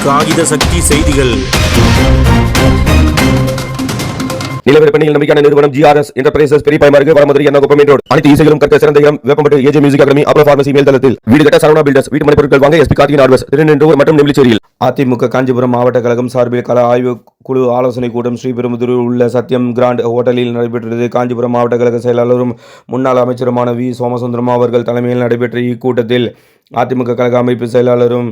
காகித சக்தி செய்திகள். நிலவிற்பனையில் நம்பிக்கையான நிறுவனம் GRS என்டர்பிரைசஸ் பெரியபாயமாருக்கு வடமதுரை எண்ணகுப்பம் ரோடு. அனைத்து இசைகளும் கற்க சிறந்த இடம் வேப்பம்பட்டு AJ மியூசிக் அகாடமி அப்ரோ பார்மசி மேல்தளத்தில். வீடு கட்ட சரவணா பில்டர்ஸ். வீட்டு மனை பொருட்கள் வாங்க SP கார்த்திகேயன் ஹார்ட்வேர்ஸ் திருநெல்வேலி மற்றும் நெல்லிச்சேரியில். அதிமுக காஞ்சிபுரம் மாவட்ட கழகம் சார்பில் கள ஆய்வு குழு ஆலோசனை கூட்டம் ஸ்ரீபெரும்புதூரில் உள்ள சத்யம் கிராண்ட் ஹோட்டலில் நடைபெற்றது. காஞ்சிபுரம் மாவட்ட கழக செயலாளரும் முன்னாள் அமைச்சருமான V சோமசுந்தரம் அவர்கள் தலைமையில் நடைபெற்ற இக்கூட்டத்தில் அதிமுக கழக அமைப்பு செயலாளரும்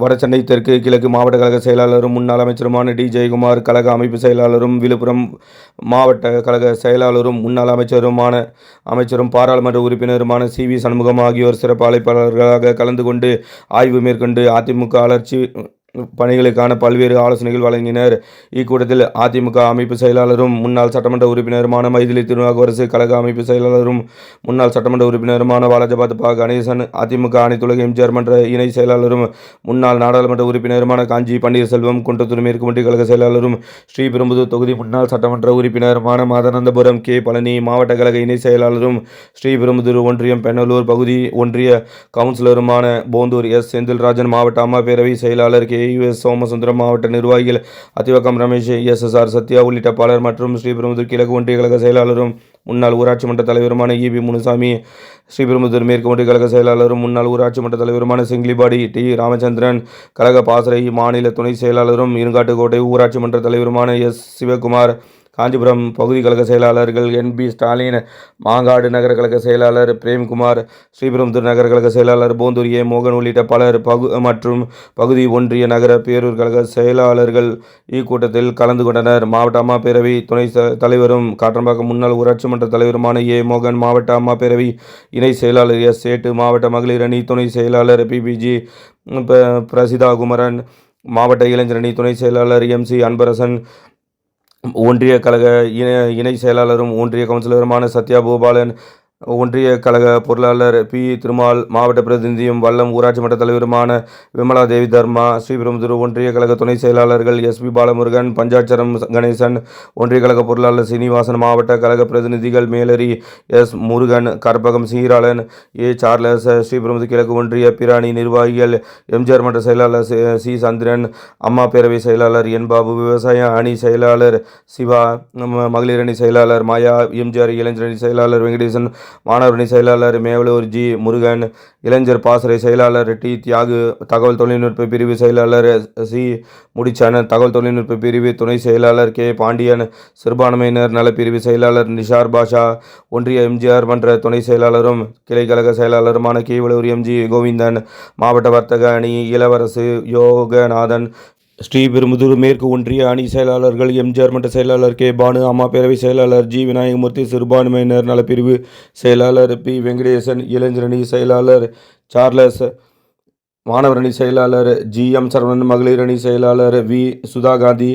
வடசென்னை தெற்கு கிழக்கு மாவட்ட கழக செயலாளரும் முன்னாள் அமைச்சருமான D ஜெயக்குமார், கழக அமைப்பு செயலாளரும் விழுப்புரம் மாவட்ட கழக செயலாளரும் முன்னாள் அமைச்சரும் பாராளுமன்ற உறுப்பினருமான CV சண்முகம் ஆகியோர் சிறப்பு அழைப்பாளர்களாக கலந்து கொண்டு ஆய்வு மேற்கொண்டு அதிமுக வளர்ச்சி பணிகளுக்கான பல்வேறு ஆலோசனைகள் வழங்கினர். இக்கூட்டத்தில் அதிமுக அமைப்பு செயலாளரும் முன்னாள் சட்டமன்ற உறுப்பினருமான மைதிலி திருநாவுக்கரசு, கழக அமைப்பு செயலாளரும் முன்னாள் சட்டமன்ற உறுப்பினருமான வாலாஜாபாத் ப கணேசன், அதிமுக அனைத்துலக எம்ஜிஆர் மன்ற இணை செயலாளரும் முன்னாள் நாடாளுமன்ற உறுப்பினருமான காஞ்சி பன்னீர்செல்வம், குன்றத்தூர் மேற்கு ஒன்றிய கழக செயலாளரும் ஸ்ரீபெரும்புதூர் தொகுதி முன்னாள் சட்டமன்ற உறுப்பினருமான மாதானந்தபுரம் K பழனி, மாவட்ட கழக இணை செயலாளரும் ஸ்ரீபெரும்புதூர் ஒன்றியம் பெண்ணலூர் பகுதி ஒன்றிய கவுன்சிலருமான போந்தூர் S செந்தில்ராஜன், மாவட்ட அம்மா பேரவை செயலாளர் KUS சோமசுந்தரம், மாவட்ட நிர்வாகிகள் அதிவகம் ரமேஷ், SSR சத்யா உள்ளிட்ட பலர் மற்றும் ஸ்ரீபெரும்புதூர் கிழக்கு ஒன்றிய கழக செயலாளரும் முன்னாள் ஊராட்சி மன்ற தலைவருமான EB முனுசாமி, ஸ்ரீபெரும்புதூர் மேற்கு ஒன்றிய கழக செயலாளரும் முன்னாள் ஊராட்சி மன்ற தலைவருமான செங்கிலிபாடி T ராமச்சந்திரன், கழக பாசறை மாநில துணை செயலாளரும் இருங்காட்டுக்கோட்டை ஊராட்சி மன்ற தலைவருமான S சிவகுமார், காஞ்சிபுரம் பகுதி கழக செயலாளர்கள் NB ஸ்டாலின், மாங்காடு நகர கழக செயலாளர் பிரேம்குமார், ஸ்ரீபெரும்புதூர் நகர கழக செயலாளர் போந்தூர் A மோகன் உள்ளிட்ட பலர் மற்றும் பகுதி ஒன்றிய நகர பேரூர் கழக செயலாளர்கள் இக்கூட்டத்தில் கலந்து கொண்டனர். மாவட்ட அம்மா பேரவை துணை தலைவரும் காற்றம்பாக்கம் முன்னாள் ஊராட்சி மன்ற தலைவருமான A மோகன், மாவட்ட அம்மா பேரவை இணை செயலாளர் S சேட்டு, மாவட்ட மகளிர் அணி துணை செயலாளர் PPG பிரசிதா குமரன், மாவட்ட இளைஞர் அணி துணை செயலாளர் MC அன்பரசன், ஒன்றிய கழக இணை செயலாளரும் ஒன்றிய கவுன்சிலருமான சத்யா பூபாலன், ஒன்றிய கழக பொருளாளர் P திருமால், மாவட்ட பிரதிநிதியும் வல்லம் ஊராட்சி மன்ற தலைவருமான விமலா தேவி தர்மா, ஸ்ரீபெரும்புதூர் ஒன்றிய கழக துணை செயலாளர்கள் SP பாலமுருகன், பஞ்சாட்சரம் கணேசன், ஒன்றிய கழக பொருளாளர் சீனிவாசன், மாவட்ட கழக பிரதிநிதிகள் மேலரி S Murugan, Karpagam Seeralan, A Charles, Sriperumbudur கிழக்கு ஒன்றிய பிராணி நிர்வாகிகள் எம்ஜிஆர் மன்ற செயலாளர் C சந்திரன், அம்மா பேரவை செயலாளர் N பாபு, விவசாய அணி செயலாளர் சிவா, மகளிர் அணி செயலாளர் மாயா, எம்ஜிஆர் இளைஞர் அணி செயலாளர் வெங்கடேசன், மாணவர் அணி செயலாளர் மேவலூர் G முருகன், இளைஞர் பாசறை செயலாளர் T தியாகு, தகவல் தொழில்நுட்ப பிரிவு செயலாளர் C முடிச்சன், தகவல் தொழில்நுட்ப பிரிவு துணை செயலாளர் K பாண்டியன், சிறுபான்மையினர் நலப்பிரிவு செயலாளர் நிஷார் பாஷா, ஒன்றிய எம்ஜிஆர் மன்ற துணை செயலாளரும் கிளை கழக செயலாளருமான கீவலூர் MG கோவிந்தன், மாவட்ட வர்த்தக அணி இளவரசு யோகநாதன், ஸ்ரீபெரும்புதூர் மேற்கு ஒன்றிய அணி செயலாளர்கள் எம்ஜிஆர் மன்ற செயலாளர் K பானு, அம்மா பேரவை செயலாளர் G விநாயகமூர்த்தி, சிறுபான்மையினர் நலப்பிரிவு செயலாளர் P வெங்கடேசன், இளைஞர் அணி செயலாளர் சார்லஸ், மாணவர் அணி செயலாளர் GM சரவணன், மகளிர் அணி செயலாளர் V சுதாகாந்தி,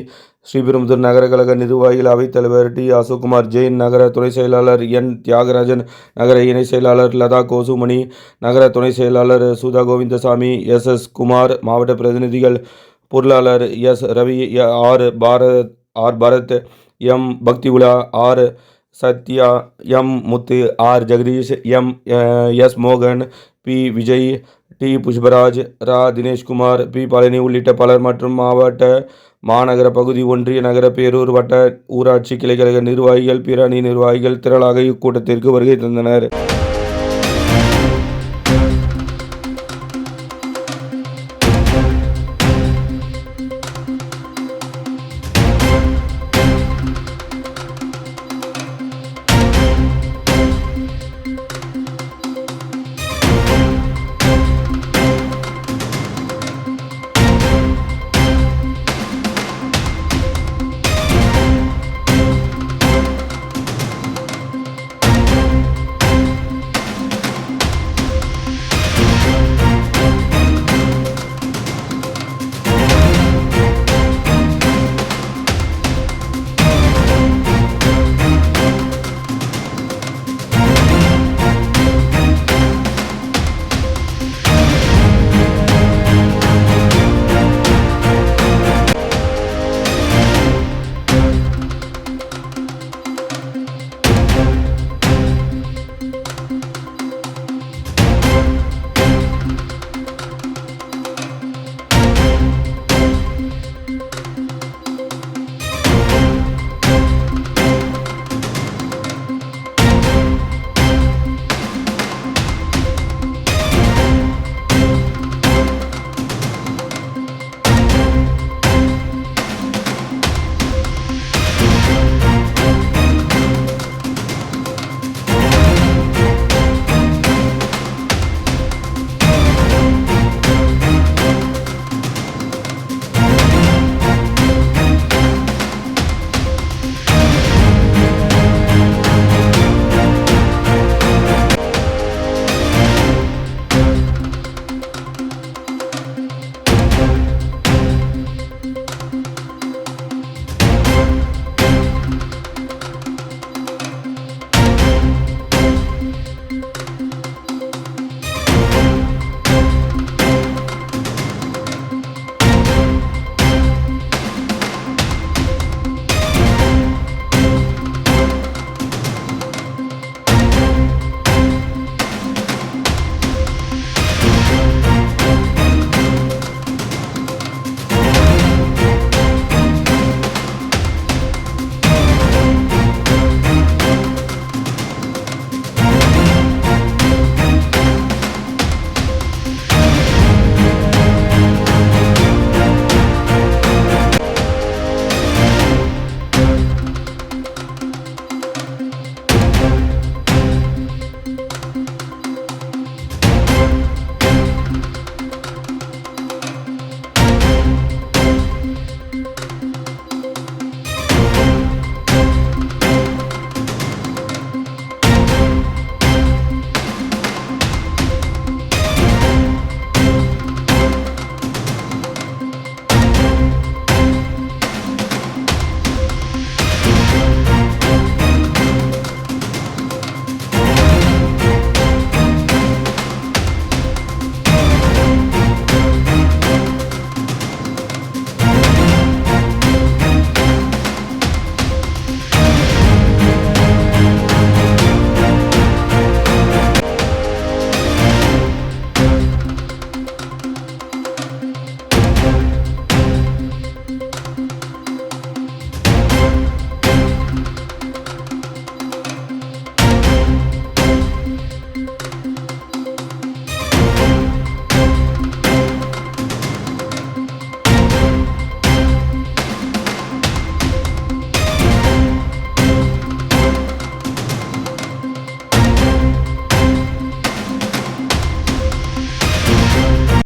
ஸ்ரீபெரும்புதூர் நகர கழக நிர்வாகிகள் அவைத்தலைவர் T அசோக்குமார் ஜெயின், நகர துணை செயலாளர் N தியாகராஜன், நகர இணை செயலாளர் லதா கோசுமணி, நகர துணை செயலாளர் சுதா கோவிந்தசாமி, SS குமார், மாவட்ட பிரதிநிதிகள் பொருளாளர் S Ravi, R Bharat, M பக்திகுலா, R Sathya, M முத்து, R ஜெகதீஷ், S மோகன், P விஜய், T புஷ்பராஜ், ரா தினேஷ்குமார், P பழனி உள்ளிட்ட பலர் மற்றும் மாவட்ட மாநகர பகுதி ஒன்றிய நகர பேரூர் வட்ட ஊராட்சி கிளைக்கழக நிர்வாகிகள் பிற அணி நிர்வாகிகள் திரளாக இக்கூட்டத்திற்கு வருகை தந்தனர்.